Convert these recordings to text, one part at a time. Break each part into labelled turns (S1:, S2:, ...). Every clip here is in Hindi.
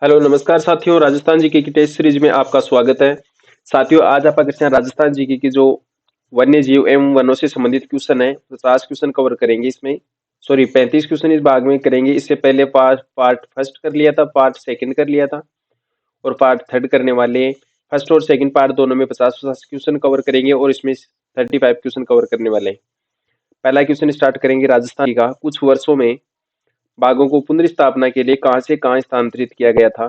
S1: हेलो नमस्कार साथियों, राजस्थान जीके की टेस्ट सीरीज में आपका स्वागत है। साथियों, आज आप करते हैं राजस्थान जीके की जो वन्य जीव एवं वनों से संबंधित क्वेश्चन है, 50 क्वेश्चन कवर करेंगे इसमें। सॉरी, 35 क्वेश्चन इस भाग में करेंगे। इससे पहले पार्ट पार्ट फर्स्ट कर लिया था, पार्ट सेकंड कर लिया था और पार्ट थर्ड करने वाले हैं। फर्स्ट और सेकंड पार्ट दोनों में 50-50 क्वेश्चन कवर करेंगे और इसमें 35 क्वेश्चन कवर करने वाले हैं। पहला क्वेश्चन स्टार्ट करेंगे राजस्थान का। कुछ वर्षों में बाघों को पुनर्स्थापना के लिए कहां से कहां स्थानांतरित किया गया था?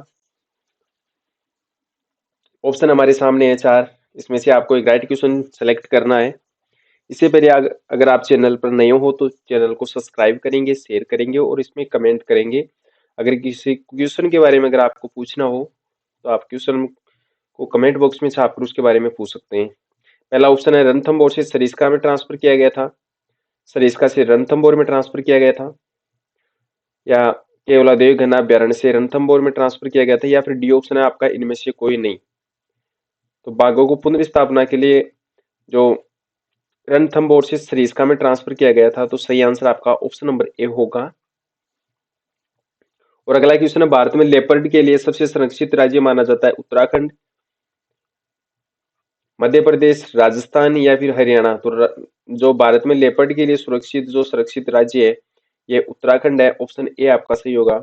S1: ऑप्शन हमारे सामने है चार। इसमें से आपको एक राइट क्वेश्चन सेलेक्ट करना है। इससे पहले अगर आप चैनल पर नए हो तो चैनल को सब्सक्राइब करेंगे, शेयर करेंगे और इसमें कमेंट करेंगे। अगर किसी क्वेश्चन के बारे में अगर आपको पूछना हो तो आप क्वेश्चन को कमेंट बॉक्स में छाप कर उसके बारे में पूछ सकते हैं। पहला ऑप्शन है रणथंभौर से सरिस्का में ट्रांसफर किया गया था, सरिस्का से रणथंभौर में ट्रांसफर किया गया था, या केवलादेव घना अभ्यारण्य से रणथंभौर में ट्रांसफर किया गया था, या फिर डी ऑप्शन है आपका इनमें से कोई नहीं। तो बाघों को पुनर्स्थापना के लिए जो रणथंभौर से सरिस्का में ट्रांसफर किया गया था, तो सही आंसर आपका ऑप्शन नंबर ए होगा। और अगला क्वेश्चन है, भारत में लेपर्ड के लिए सबसे संरक्षित राज्य माना जाता है उत्तराखंड, मध्य प्रदेश, राजस्थान या फिर हरियाणा? तो जो भारत में लेपर्ड के लिए सुरक्षित राज्य है ये उत्तराखंड है। ऑप्शन ए आपका सही होगा।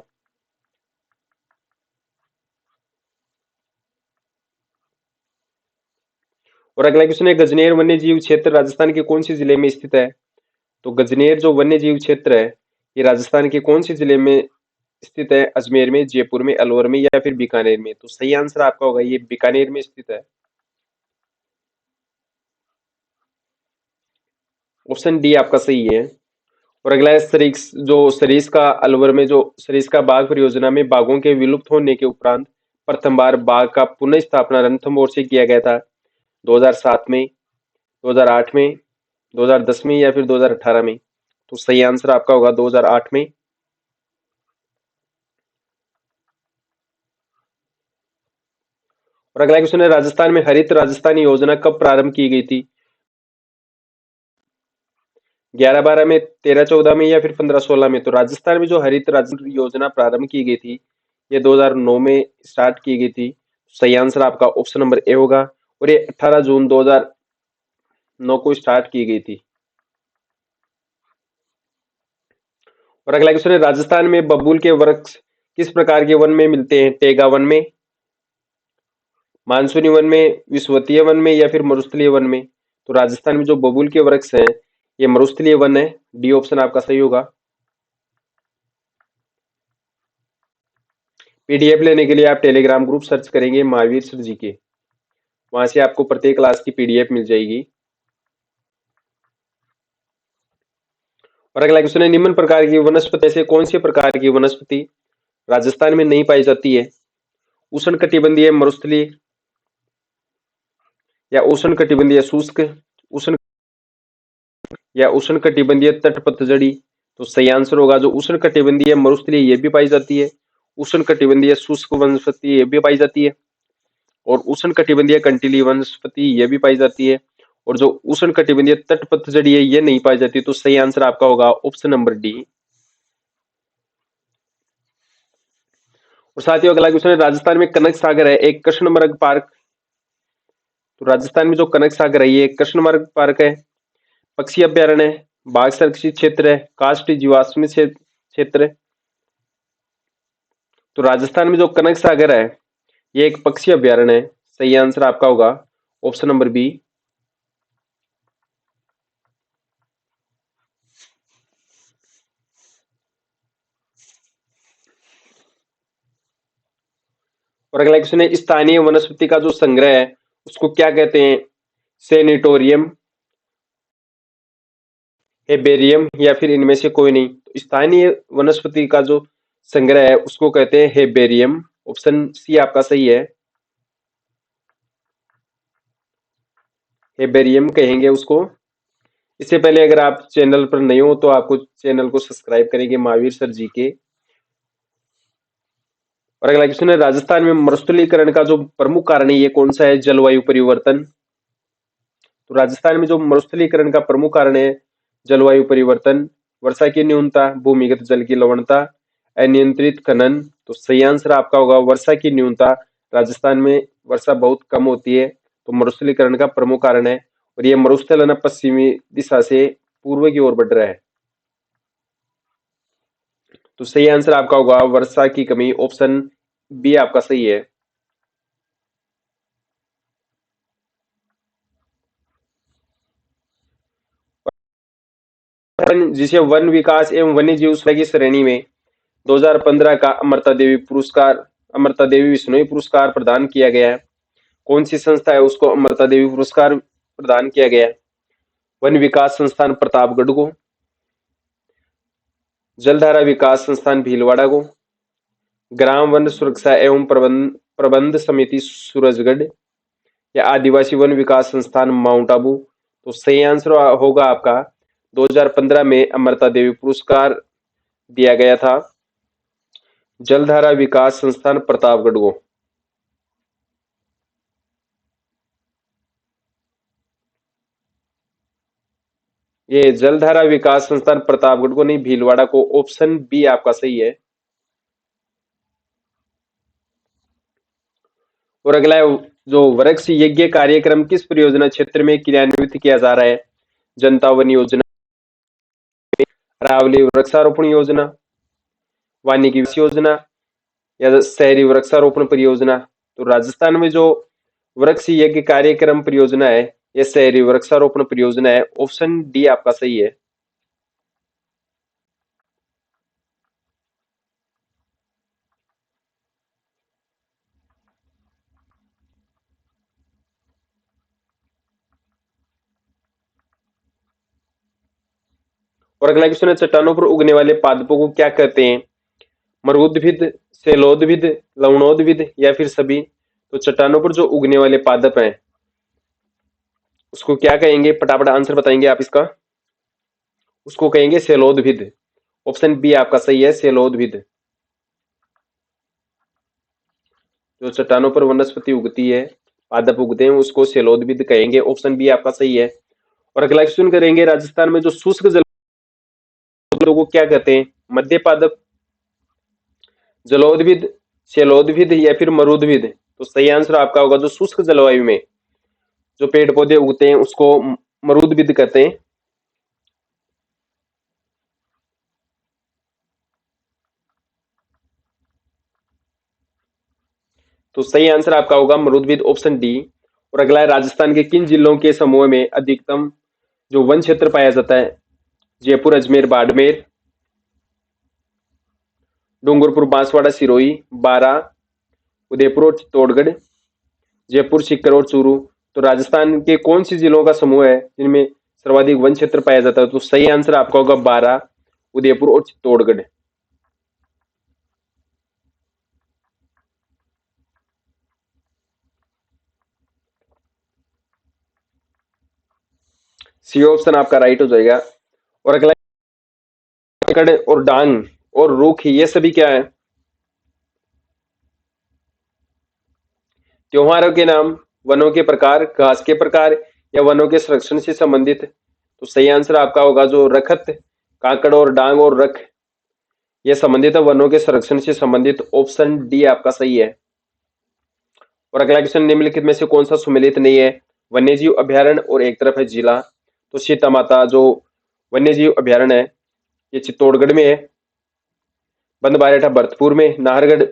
S1: और अगला क्वेश्चन है, गजनेर वन्य जीव क्षेत्र राजस्थान के कौन से जिले में स्थित है? तो गजनेर जो वन्य जीव क्षेत्र है ये राजस्थान के कौन से जिले में स्थित है? अजमेर में, जयपुर में, अलवर में या फिर बीकानेर में? तो सही आंसर आपका होगा ये बीकानेर में स्थित है। ऑप्शन डी आपका सही है। और अगला है सरिस्का अलवर में जो सरिस्का बाघ परियोजना में बाघों के विलुप्त होने के उपरांत प्रथम बार बाघ का पुनः स्थापना रणथंभौर से किया गया था। 2007 में, 2008 में, 2010 में या फिर 2018 में? तो सही आंसर आपका होगा 2008 में। और अगला क्वेश्चन है, राजस्थान में हरित राजस्थान योजना कब प्रारंभ की गई थी? 11-12 में, 13-14 में या फिर 15-16 में? तो राजस्थान में जो हरित राजस्थान योजना प्रारंभ की गई थी ये 2009 में स्टार्ट की गई थी। सही आंसर आपका ऑप्शन नंबर ए होगा। और ये 18 जून 2009 को स्टार्ट की गई थी। और अगला क्वेश्चन है, राजस्थान में बबूल के वृक्ष किस प्रकार के वन में मिलते हैं? टेगा वन में, मानसूनी वन में, विषुवतीय वन में या फिर मरुस्थलीय वन में? तो राजस्थान में जो बबूल के वृक्ष हैं ये मरुस्थलीय वन है। डी ऑप्शन आपका सही होगा। पीडीएफ लेने के लिए आप टेलीग्राम ग्रुप सर्च करेंगे महावीर सर जी के, वहां से आपको प्रत्येक क्लास की पीडीएफ मिल जाएगी। और अगला क्वेश्चन है, निम्न प्रकार की वनस्पति से कौन से प्रकार की वनस्पति राजस्थान में नहीं पाई जाती है? उष्णकटिबंधीय मरुस्थलीय या उष्णकटिबंधीय शुष्क, उष्ण या उष्णकटिबंधीय तट पतझड़ी? तो सही आंसर होगा जो उष्णकटिबंधीय मरुस्थलीय ये भी पाई जाती है, उष्णकटिबंधीय शुष्क वनस्पति ये भी पाई जाती है, और उष्णकटिबंधीय कंटीली वनस्पति ये भी पाई जाती है, और जो उष्णकटिबंधीय तट पतझड़ी है ये नहीं पाई जाती। तो सही आंसर आपका होगा ऑप्शन नंबर डी। और साथियों अगला क्वेश्चन है, राजस्थान में कनक सागर है एक कृष्णमृग पार्क। तो राजस्थान में जो कनक सागर है ये कृष्णमृग पार्क है, पक्षी अभ्यारण्य है, बाघ संरक्षित क्षेत्र है, काष्ठ जीवाश्म क्षेत्र है? तो राजस्थान में जो कनक सागर है ये एक पक्षी अभ्यारण्य है। सही आंसर आपका होगा ऑप्शन नंबर बी। और अगला क्वेश्चन है, स्थानीय वनस्पति का जो संग्रह है उसको क्या कहते हैं? सेनेटोरियम, हेबेरियम या फिर इनमें से कोई नहीं? तो स्थानीय वनस्पति का जो संग्रह है उसको कहते हैं हेबेरियम। ऑप्शन सी आपका सही है, हेबेरियम कहेंगे उसको। इससे पहले अगर आप चैनल पर नए हो तो आपको चैनल को सब्सक्राइब करेंगे महावीर सर जी के। और अगला क्वेश्चन है, राजस्थान में मरुस्थलीकरण का जो प्रमुख कारण है ये कौन सा है? जलवायु परिवर्तन। तो राजस्थान में जो मरुस्थलीकरण का प्रमुख कारण है जलवायु परिवर्तन, वर्षा की न्यूनता, भूमिगत जल की लवणता, अनियंत्रित खनन। तो सही आंसर आपका होगा वर्षा की न्यूनता। राजस्थान में वर्षा बहुत कम होती है, तो मरुस्थलीकरण का प्रमुख कारण है। और ये मरुस्थल है पश्चिमी दिशा से पूर्व की ओर बढ़ रहा है। तो सही आंसर आपका होगा वर्षा की कमी, ऑप्शन बी आपका सही है। जिसे वन विकास एवं वन्य जीव सुरक्षा की श्रेणी में 2015 का अमृता देवी बिश्नोई पुरस्कार प्रदान किया गया है। कौन सी संस्था है उसको अमृता देवी पुरस्कार प्रदान किया गया है? वन विकास संस्थान प्रतापगढ़ को, जलधारा विकास संस्थान भीलवाड़ा को, ग्राम वन सुरक्षा एवं प्रबंध समिति सूरजगढ़, या आदिवासी वन विकास संस्थान माउंट आबू। तो सही आंसर होगा आपका 2015 में अमृता देवी पुरस्कार दिया गया था जलधारा विकास संस्थान प्रतापगढ़ को। ये जलधारा विकास संस्थान प्रतापगढ़ को नहीं, भीलवाड़ा को। ऑप्शन बी आपका सही है। और अगला है जो वृक्ष यज्ञ कार्यक्रम किस परियोजना क्षेत्र में क्रियान्वित किया जा रहा है? जनता वन योजना, अरावली वृक्षारोपण योजना, वानिकी योजना, या शहरी वृक्षारोपण परियोजना। तो राजस्थान में जो वृक्ष यज्ञ कार्यक्रम परियोजना है, यह शहरी वृक्षारोपण परियोजना है। ऑप्शन डी आपका सही है। और अगला क्वेश्चन है, चट्टानों पर उगने वाले पादपों को क्या कहते हैं? मरुद्भिद, शैलोदभिद, लवणोदभिद, या फिर सभी? तो चट्टानों पर जो उगने वाले पादप हैं उसको क्या कहेंगे? फटाफट आंसर बताएंगे आप इसका। उसको कहेंगे शैलोदभिद। ऑप्शन बी आपका सही है, शैलोदभिद। जो चट्टानों पर वनस्पति उगती है, पादप उगते हैं, उसको शैलोदभिद कहेंगे। ऑप्शन बी आपका सही है। और अगला क्वेश्चन करेंगे, राजस्थान में जो शुष्क जलवायु को क्या कहते हैं? मध्य पादप, जलोदभिद, शैलोदभिद, या फिर मरुदभिद? तो सही आंसर आपका होगा जो शुष्क जलवायु में जो पेड़ पौधे उगते हैं उसको मरुदभिद कहते हैं। तो सही आंसर आपका होगा मरुदभिद, ऑप्शन डी। और अगला है, राजस्थान के किन जिलों के समूह में अधिकतम जो वन क्षेत्र पाया जाता है? जयपुर, अजमेर, बाड़मेर, डूंगरपुर, बांसवाड़ा, सिरोही, बारां, उदयपुर और चित्तौड़गढ़, जयपुर, सीकर और चूरू। तो राजस्थान के कौन सी जिलों का समूह है जिनमें सर्वाधिक वन क्षेत्र पाया जाता है? तो सही आंसर आपका होगा बारां, उदयपुर और चित्तौड़गढ़। सी ऑप्शन आपका राइट हो जाएगा। और अगला, कड़ और डांग और रूख, ये सभी क्या है? त्योहारों के नाम, वनों के प्रकार, घास के प्रकार, या वनों के संरक्षण से संबंधित? तो सही आंसर आपका होगा जो रखत, काकड़ और डांग और रख, ये संबंधित है वनों के संरक्षण से संबंधित। ऑप्शन डी आपका सही है। और अगला क्वेश्चन, निम्नलिखित में से कौन सा सुमेलित नहीं है? वन्यजीव अभ्यारण्य और एक तरफ है जिला। तो सीता माता जो वन्यजीव अभ्यारण्य है ये चित्तौड़गढ़ में है, बंदबारेठा भरतपुर में, नाहरगढ़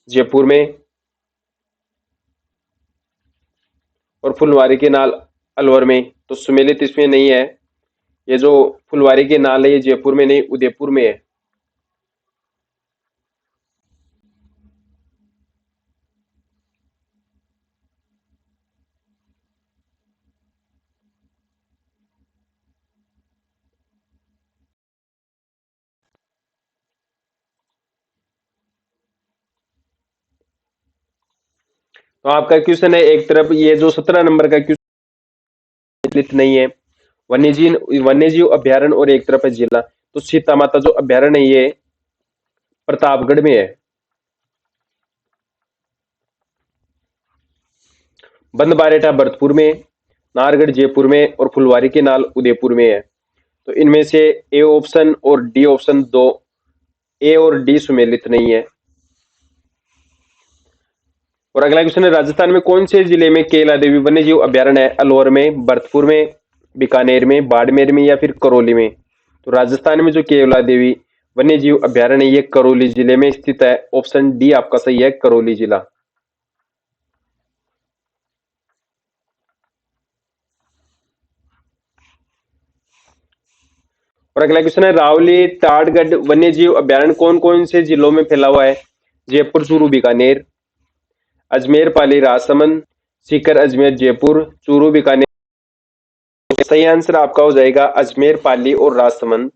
S1: जयपुर में, और फुलवारी के नाल अलवर में। तो सुमेलित इसमें नहीं है। ये जो फुलवारी के नाल है ये जयपुर में नहीं, उदयपुर में है। तो आपका क्वेश्चन है एक तरफ, ये जो 17 नंबर का क्वेश्चन नहीं है। वन्यजीव अभ्यारण्य और एक तरफ है जिला। तो सीता माता जो अभ्यारण्य है ये प्रतापगढ़ में है, बंदबारेठा भरतपुर में, नाहरगढ़ जयपुर में, और फुलवारी के नाल उदयपुर में है। तो इनमें से ए ऑप्शन और डी ऑप्शन दो ए और डी सुमेलित नहीं है। और अगला क्वेश्चन है, राजस्थान में कौन से जिले में केला देवी वन्य जीव अभयारण्य है? अलवर में, भरतपुर में, बीकानेर में, बाड़मेर में या फिर करौली में? तो राजस्थान में जो केला देवी वन्य जीव अभयारण्य है, ये करौली जिले में स्थित है। ऑप्शन डी आपका सही है, करौली जिला। और अगला क्वेश्चन है, रावली टाडगढ़ वन्य जीव अभयारण्य कौन कौन से जिलों में फैला हुआ है? जयपुर, चूरू, बीकानेर, अजमेर, पाली, राजसमंद, सीकर, अजमेर, जयपुर, चूरू, बीकानेर। सही आंसर आपका हो जाएगा अजमेर, पाली और राजसमंद।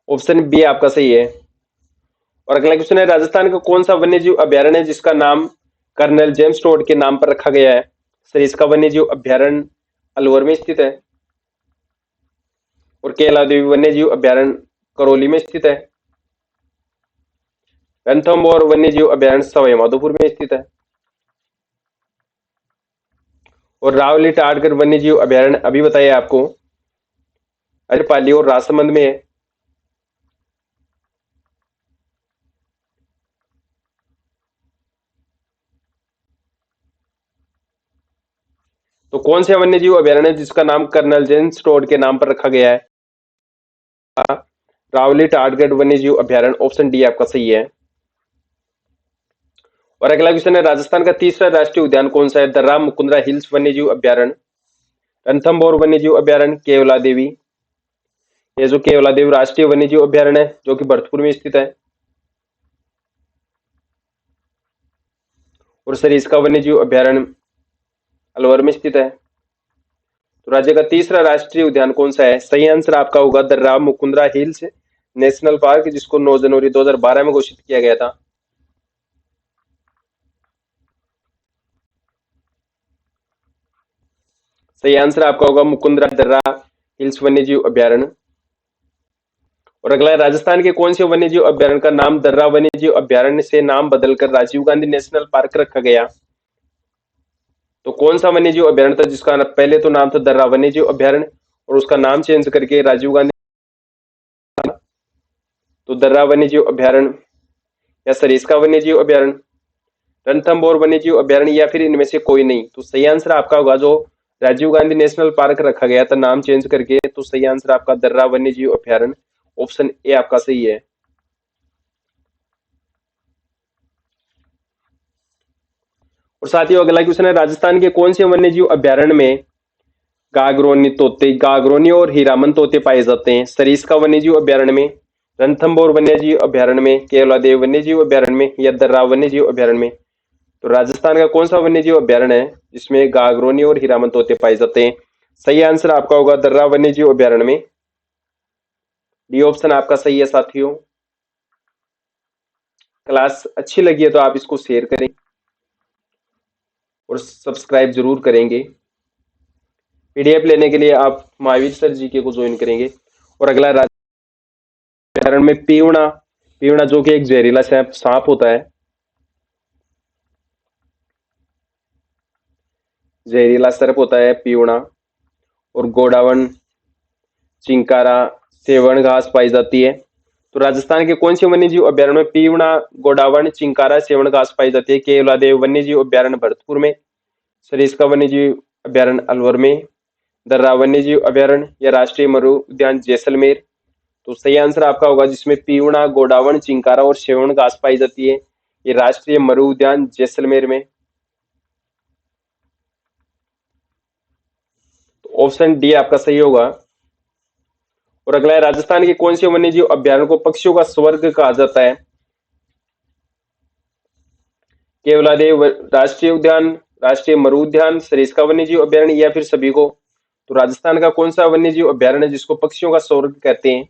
S1: ऑप्शन बी आपका सही है। और अगला क्वेश्चन है, राजस्थान का कौन सा वन्यजीव अभयारण्य है जिसका नाम कर्नल जेम्स टोड के नाम पर रखा गया है? सर, इसका वन्यजीव अभयारण्य अलवर में स्थित है। और केला देवी वन्यजीव अभयारण्य करौली में स्थित है। रणथंभौर वन्यजीव अभयारण्य सवाई माधोपुर में स्थित है। और रावली टाटगढ़ वन्यजीव अभयारण्य अभी बताया आपको अजपाली और राजसमंद में है। तो कौन से वन्यजीव अभयारण्य जिसका नाम कर्नल जेम्स टोड के नाम पर रखा गया है? रावली टाटगढ़ वन्यजीव अभयारण्य। ऑप्शन डी आपका सही है। और अगला क्वेश्चन है, राजस्थान का तीसरा राष्ट्रीय उद्यान कौन सा है? दर्रा मुकुंदरा हिल्स वन्यजीव अभयारण्य, रणथंभौर वन्यजीव अभयारण्य, केवला देवी। ये जो केवला देवी राष्ट्रीय वन्यजीव अभयारण्य है जो कि भरतपुर में स्थित है। और सर, इसका वन्यजीव अभयारण्य अलवर में स्थित है। तो राज्य का तीसरा राष्ट्रीय उद्यान कौन सा है? सही आंसर आपका होगा दर्रा मुकुंदरा हिल्स नेशनल पार्क, जिसको 9 जनवरी 2012 में घोषित किया गया था। सही आंसर आपका होगा मुकुंदरा दर्रा हिल्स वन्यजीव अभयारण्य। और अगला है, राजस्थान के कौन से वन्यजीव अभयारण्य का नाम दर्रा वन्यजीव अभयारण्य से नाम बदलकर राजीव गांधी नेशनल पार्क रखा गया? तो कौन सा वन्यजीव अभयारण्य था जिसका पहले तो नाम था दर्रा वन्यजीव अभयारण्य और उसका नाम चेंज करके राजीव गांधी? तो दर्रा वन्यजीव अभयारण्य या सरिस्का वन्यजीव अभयारण्य, रणथंभौर वन्यजीव अभयारण्य या फिर इनमें से कोई नहीं? तो सही आंसर आपका होगा जो राजीव गांधी नेशनल पार्क रखा गया था नाम चेंज करके, तो सही आंसर आपका दर्रा वन्यजीव अभयारण्य। ऑप्शन ए आपका सही है। और साथ ही अगला क्वेश्चन है, राजस्थान के कौन से वन्यजीव अभयारण्य में गागरोनी और हीरामन तोते पाए जाते हैं? सरिस्का वन्यजीव अभयारण्य में, रणथंभौर वन्यजीव अभयारण्य में, केवलादेव वन्यजीव अभयारण्य में या दर्रा वन्यजीव अभयारण्य में? तो राजस्थान का कौन सा वन्यजीव अभयारण्य है जिसमें गागरोनी और हीरामन तोते पाए जाते हैं? सही आंसर आपका होगा दर्रा वन्यजीव अभयारण्य में। डी ऑप्शन आपका सही है साथियों। क्लास अच्छी लगी है तो आप इसको शेयर करें और सब्सक्राइब जरूर करेंगे। पीडीएफ लेने के लिए आप महावीर सर जीके को ज्वाइन करेंगे। और अगला अभयारण्य में पीवड़ा, पीवड़ा जो कि एक जहरीला सांप होता है, जहरीला सर्प होता है पीवड़ा। और गोडावण, चिंकारा, सेवण घास पाई जाती है। तो राजस्थान के कौन से वन्यजीव अभयारण्य में पीवड़ा, गोडावण, चिंकारा, सेवण घास पाई जाती है? केवलादेव वन्यजीव अभयारण्य भरतपुर में, सरिस्का वन्यजीव अभयारण्य अलवर में, दर्रा वन्यजीव अभयारण्य या राष्ट्रीय मरु उद्यान जैसलमेर? तो सही आंसर आपका होगा जिसमें पीवड़ा, गोडावण, चिंकारा और सेवण घास पाई जाती है, ये राष्ट्रीय मरु उद्यान जैसलमेर में। तो ऑप्शन डी आपका सही होगा। और अगला है, राजस्थान के कौन से वन्यजीव अभयारण्य को पक्षियों का स्वर्ग कहा जाता है? केवलादेव राष्ट्रीय उद्यान, राष्ट्रीय मरु उद्यान, सरिस्का वन्यजीव अभयारण्य या फिर सभी को? तो राजस्थान का कौन सा वन्यजीव अभयारण्य जिसको पक्षियों का स्वर्ग कहते हैं?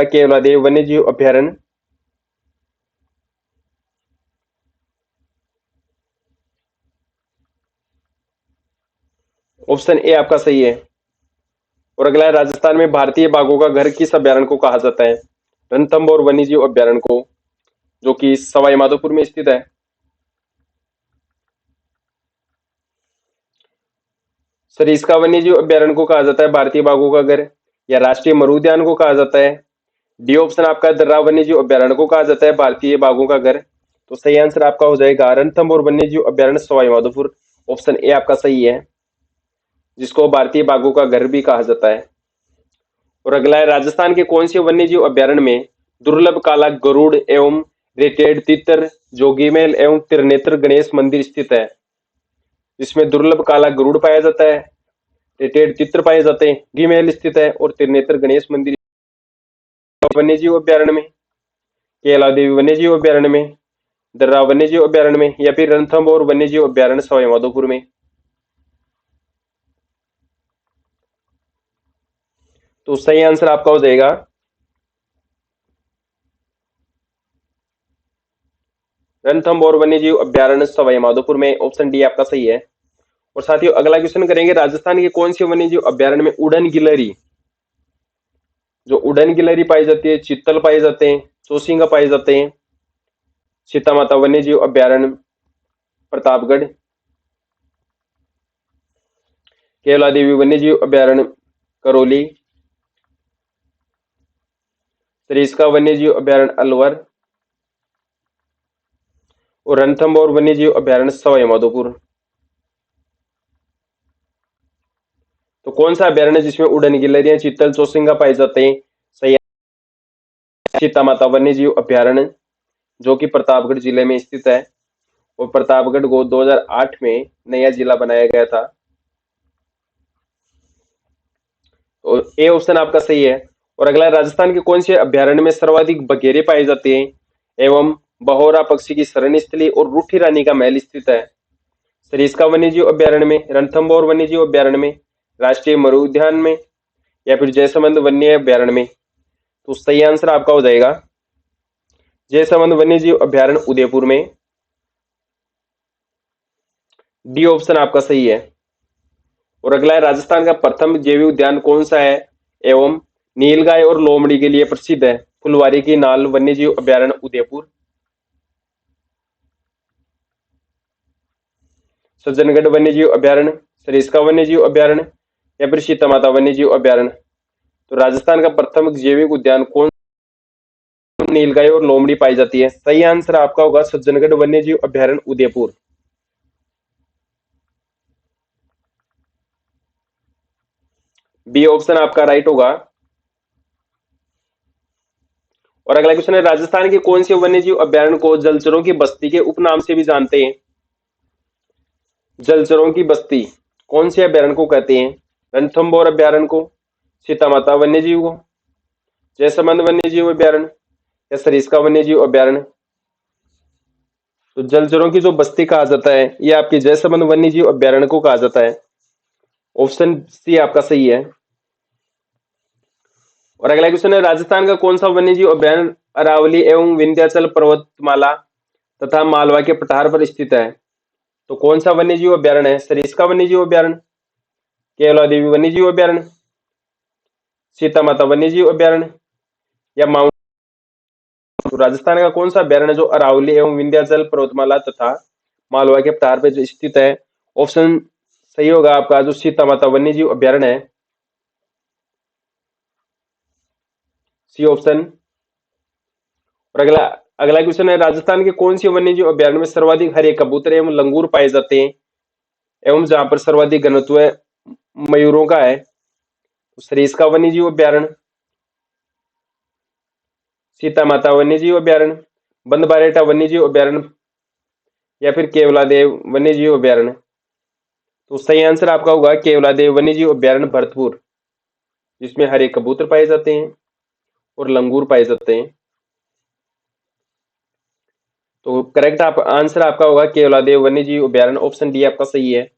S1: केवलादेव वन्यजीव अभयारण्य। ऑप्शन ए आपका सही है। और अगला है, राजस्थान में भारतीय बाघों का घर किस अभयारण्य को कहा जाता है? रणथंभौर वन्यजीव अभयारण्य को, जो कि सवाई माधोपुर में स्थित है। सरिस्का वन्यजीव अभ्यारण्य को कहा जाता है भारतीय बाघों का घर, या राष्ट्रीय मरु उद्यान को कहा जाता है। डी ऑप्शन आपका दर्रा वन्यजीव अभ्यारण्य को कहा जाता है भारतीय बाघों का घर। तो सही आंसर आपका हो जाएगा रणथंभौर वन्यजीव अभ्यारण्य सवाई माधोपुर, ऑप्शन ए आपका सही है, जिसको भारतीय बाघों का घर भी कहा जाता है। और अगला है, राजस्थान के कौन से वन्यजीव अभ्यारण्य में दुर्लभ काला गरुड़ एवं रेटेड तितर, जोगीमेल एवं त्रिनेत्र गणेश मंदिर स्थित है। जिसमें दुर्लभ काला गरुड़ पाया जाता है, रेटेड तितर पाए जाते हैं, जोगीमेल स्थित है और त्रिनेत्र गणेश मंदिर वन्यजीव अभ्यारण्य में, केला देवी वन्यजीव अभ्यारण्य में, दर्रा वन्यजीव अभ्यारण्य में, या फिर रणथंभौर वन्यजीव अभ्यारण्य सवाई माधोपुर में। तो सही आंसर आपका हो जाएगा रणथंभौर वन्यजीव अभ्यारण्य सवाई माधोपुर में, ऑप्शन डी आपका सही है। और साथियों अगला क्वेश्चन करेंगे, राजस्थान के कौन से वन्यजीव अभ्यारण्य में उड़न गिलहरी, जो उड़न गिलहरी पाई जाती है, चीतल पाए जाते हैं, चौसिंगा पाए जाते हैं। सीता माता वन्यजीव अभ्यारण्य प्रतापगढ़, केवला देवी वन्यजीव अभ्यारण्य करौली, सरिस्का वन्यजीव अभ्यारण्य अलवर और रणथंभौर वन्यजीव अभ्यारण्य सवाई माधोपुर। तो कौन सा अभ्यारण्य जिसमें उड़न गिलहरियां, चीतल, चौसिंगा पाए जाते हैं? सही, सीता माता वन्यजीव अभ्यारण्य, जो कि प्रतापगढ़ जिले में स्थित है और प्रतापगढ़ को 2008 में नया जिला बनाया गया था। और ए ऑप्शन आपका सही है। और अगला, राजस्थान के कौन से अभ्यारण्य में सर्वाधिक बघेरे पाए जाते हैं एवं बहोरा पक्षी की शरण स्थली और रूठी रानी का महल स्थित है? सरिस्का वन्यजीव अभ्यारण्य में, रणथंभौर वन्यजीव अभ्यारण्य में, राष्ट्रीय मरु उद्यान में, या फिर जयसमंद वन्य अभ्यारण्य में? तो सही आंसर आपका हो जाएगा जयसमंद वन्यजीव अभ्यारण्य उदयपुर में, डी ऑप्शन आपका सही है। और अगला है, राजस्थान का प्रथम जैविक उद्यान कौन सा है एवं नीलगाय और लोमड़ी के लिए प्रसिद्ध है? फुलवारी की नाल वन्यजीव अभ्यारण्य उदयपुर, सज्जनगढ़ वन्यजीव अभ्यारण्य, सरिस्का वन्यजीव अभ्यारण्य, या फिर सीता माता वन्यजीव अभ्यारण्य? तो राजस्थान का प्रथम जैविक उद्यान कौन, नीलगाय और लोमड़ी पाई जाती है? सही आंसर आपका होगा सज्जनगढ़ वन्यजीव अभ्यारण्य उदयपुर। बी ऑप्शन आपका राइट होगा। और अगला क्वेश्चन है, राजस्थान के कौन से वन्यजीव अभ्यारण्य को जलचरों की बस्ती के उपनाम से भी जानते हैं? जलचरों की बस्ती कौन से अभ्यारण्य को कहते हैं? रणथंभौर अभ्यारण्य को, सीता माता वन्यजीव को, जयसमंद वन्यजीव अभ्यारण्य, या सरिस्का वन्यजीव अभ्यारण्य? तो जलचरों की जो बस्ती कहा जाता है, ये आपके जयसमंद वन्यजीव अभ्यारण्य को कहा जाता है, ऑप्शन सी आपका सही है। और अगला क्वेश्चन है, राजस्थान का कौन सा वन्यजीव अभ्यारण्य अरावली एवं विंध्याचल पर्वतमाला तथा मालवा के पठार पर स्थित है? तो कौन सा वन्यजीव अभ्यारण्य है? सरिस्का वन्यजीव अभ्यारण्य, केवला देवी वन्यजीव अभ्यारण्य, सीता माता वन्यजीव अभ्यारण्य, या माउंट? तो राजस्थान का कौन सा अभ्यारण्य जो अरावली एवं विंध्याचल पर्वतमाला तथा मालवा के पठार पर जो स्थित है? ऑप्शन सही होगा आपका जो सीता माता वन्यजीव अभ्यारण्य है, सी ऑप्शन। और अगला अगला क्वेश्चन है, राजस्थान के कौन से वन्यजीव अभ्यारण्य में सर्वाधिक हरे कबूतर एवं लंगूर पाए जाते हैं एवं जहां पर सर्वाधिक घनत्व मयूरों का है? तो सरिस्का वन्यजीव अभ्यारण्य, सीता माता वन्यजीव अभ्यारण्य, बंदबारेटा वन्यजीव अभ्यारण्य, या फिर केवलादेव वन्यजीव अभ्यारण्य? तो सही आंसर आपका होगा केवलादेव वन्यजीव अभ्यारण्य भरतपुर, जिसमें हरे कबूतर पाए जाते हैं और लंगूर पाए जाते हैं। तो करेक्ट आप आंसर आपका होगा केवलादेव वन्यजीव अभ्यारण्य, ऑप्शन डी आपका सही है।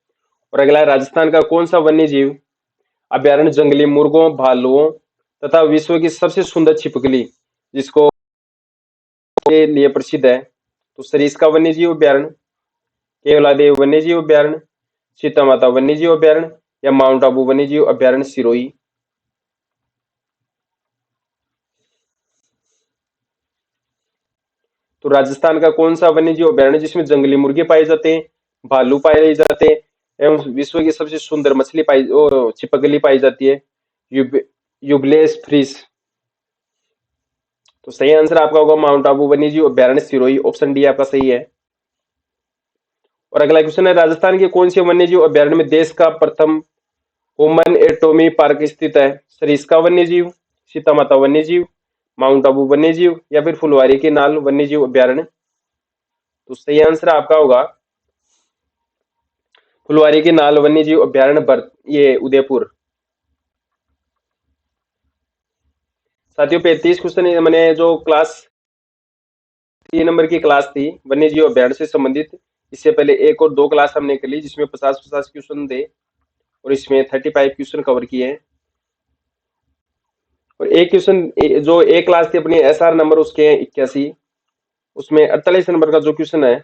S1: और अगला है, राजस्थान का कौन सा वन्यजीव अभ्यारण्य जंगली मुर्गों, भालुओं तथा विश्व की सबसे सुंदर छिपकली जिसको के लिए प्रसिद्ध है? तो सरिस्का वन्यजीव अभ्यारण्य, केवलादेव वन्यजीव अभ्यारण्य, सीता माता वन्यजीव अभ्यारण्य, या माउंट आबू वन्यजीव अभ्यारण्य सिरोही? तो राजस्थान का कौन सा वन्य जीव अभयारण्य जिसमें जंगली मुर्गे पाए जाते हैं, भालू पाए जाते हैं एवं विश्व की सबसे सुंदर मछली पाई छिपकली पाई जाती है, युब, युबलेस फ्रिज। तो सही आंसर आपका होगा माउंट आबू वन्य जीव अभयारण्य सिरोही, ऑप्शन डी आपका सही है। और अगला क्वेश्चन है, राजस्थान के कौन से वन्य जीव अभयारण्य में देश का प्रथम ओमन एटोमी पार्क स्थित है? सरिस्का वन्य जीव, सीता माता वन्य जीव, माउंट आबू वन्य जीव या फिर फुलवारी के नाल वन्य जीव अभयारण्य? तो सही आंसर आपका होगा फुलवारी के नाल वन्य जीव अभयारण्य, ये उदयपुर। साथियों 35 क्वेश्चन मैंने जो क्लास 3 नंबर की क्लास थी वन्य जीव अभयारण्य से संबंधित, इससे पहले एक और दो क्लास हमने कर ली जिसमें 50-50 क्वेश्चन थे और इसमें 35 क्वेश्चन कवर किए हैं। और एक क्वेश्चन जो एक क्लास थी अपनी SR नंबर उसके 81, उसमें 48 नंबर का जो क्वेश्चन है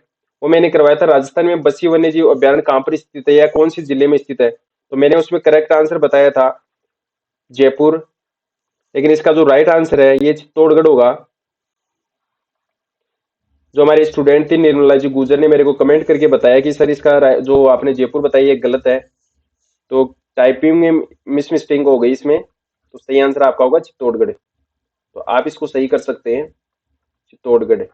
S1: वो मैंने करवाया था, राजस्थान में बसी वन्य जीव अभयारण्य कहाँ पर स्थित है या कौन सी जिले में स्थित है? तो मैंने उसमें करेक्ट आंसर बताया था जयपुर, लेकिन इसका जो राइट आंसर है ये चित्तौड़गढ़ होगा। जो हमारे स्टूडेंट थी निर्मला जी गुजर ने मेरे को कमेंट करके बताया कि सर इसका जो आपने जयपुर बताई है गलत है, तो टाइपिंग में मिस मिस्टेक हो गई इसमें, तो सही आंसर आपका होगा चित्तौड़गढ़। तो आप इसको सही कर सकते हैं, चित्तौड़गढ़।